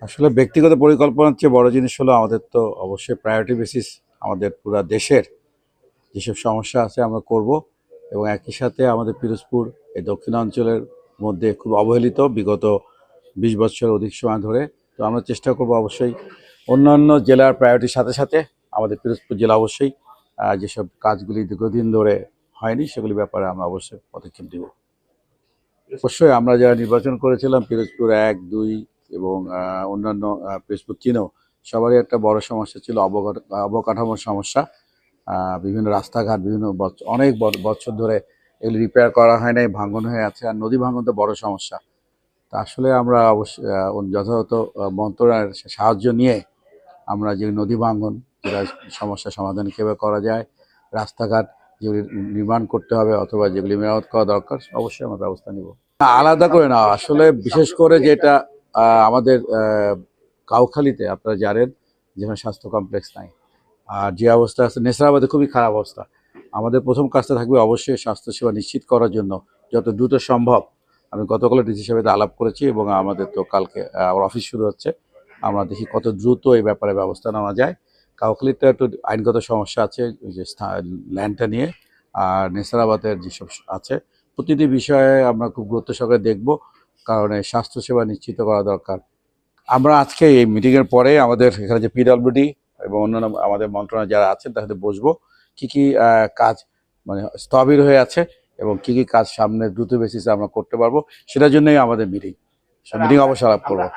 আসলে ব্যক্তিগত পরিকল্পনার চেয়ে বড় জিনিস হলো আমাদের তো অবশ্যই প্রায়োরিটি বেসিস আমাদের পুরা দেশের যেসব সমস্যা আছে আমরা করব এবং একই সাথে আমাদের পিরোজপুর এই দক্ষিণাঞ্চলের মধ্যে খুব অবহেলিত বিগত 20 বছর অধিক সময় ধরে। তো আমরা চেষ্টা করব অবশ্যই অন্যান্য জেলার প্রায়োরিটির সাথে সাথে আমাদের পিরোজপুর জেলা অবশ্যই যেসব কাজগুলি দীর্ঘদিন ধরে হয়নি সেগুলি ব্যাপারে আমরা অবশ্যই পদক্ষেপ দেব। অবশ্যই আমরা যারা নির্বাচন করেছিলাম পিরোজপুর ১, ২ এবং অন্যান্য পিরোজপুর ৩-ও সবারই একটা বড় সমস্যা ছিল অবকাঠামোর সমস্যা। বিভিন্ন রাস্তাঘাট অনেক বছর ধরে এগুলি রিপেয়ার করা হয় নাই, ভাঙন হয়ে আছে। আর নদী ভাঙন তো বড় সমস্যা। তা আসলে আমরা অবশ্যই যথাযথ মন্ত্রণালয়ের সাহায্য নিয়ে আমরা যে নদী ভাঙন যেটা সমস্যা সমাধান কীভাবে করা যায়, রাস্তাঘাট যেগুলি নির্মাণ করতে হবে অথবা যেগুলি মেরামত করা দরকার অবশ্যই আমরা ব্যবস্থা নিব। আলাদা করে না, আসলে বিশেষ করে যেটা আমাদের কাউখালীতে আপনারা জানেন যেখানে স্বাস্থ্য কমপ্লেক্স নাই, আর যে অবস্থা আছে নেসরাবাদে খুবই খারাপ অবস্থা। আমাদের প্রথম কাজটা থাকবে অবশ্যই স্বাস্থ্যসেবা নিশ্চিত করার জন্য যত দ্রুত সম্ভব। আমি গতকাল ডিসি সাহেবের আলাপ করেছি এবং আমাদের তো কালকে আমার অফিস শুরু হচ্ছে। আমরা দেখি কত দ্রুত এই ব্যাপারে ব্যবস্থা নেওয়া যায়। কাউখালীতে একটু আইনগত সমস্যা আছে ওই যে ল্যান্ডটা নিয়ে, আর নেসারাবাদের যেসব আছে প্রতিটি বিষয়ে আমরা খুব গুরুত্ব সহকারে দেখব, কারণ এই স্বাস্থ্যসেবা নিশ্চিত করা দরকার। আমরা আজকে এই মিটিংয়ের পরে আমাদের এখানে যে পিডব্লিউডি এবং অন্যান্য আমাদের মন্ত্রণালয় যারা আছেন তাদের বসবো কি কি কাজ মানে স্থবির হয়ে আছে এবং কি কি কাজ সামনে দ্রুত বেসিসে আমরা করতে পারবো, সেটার জন্যই আমাদের মিটিং। মিটিং অবশ্যই আলাপ করবো।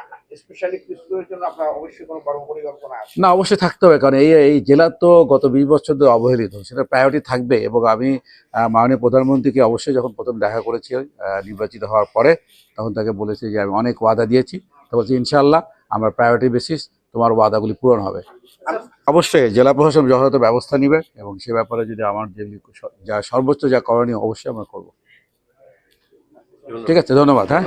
না, অবশ্যই থাকতে হবে, কারণ এই জেলা তো গত 20 বছর ধরে অবহেলিত, সেটা প্রায়োরিটি থাকবে। এবং আমি মাননীয় প্রধানমন্ত্রীকে অবশ্যই যখন প্রথম দেখা করেছি নির্বাচিত হওয়ার পরে, তখন তাকে বলেছি যে আমি অনেক ওয়াদা দিয়েছি। তো বলছি ইনশাল্লাহ আমরা প্রায়োরিটি বেসিস তোমার ওয়াদাগুলি পূরণ হবে। অবশ্যই জেলা প্রশাসন যথাযথ ব্যবস্থা নেবে এবং সে ব্যাপারে যদি আমার যে যা সর্বোচ্চ যা করণীয় অবশ্যই আমরা করবো। ঠিক আছে, ধন্যবাদ। হ্যাঁ।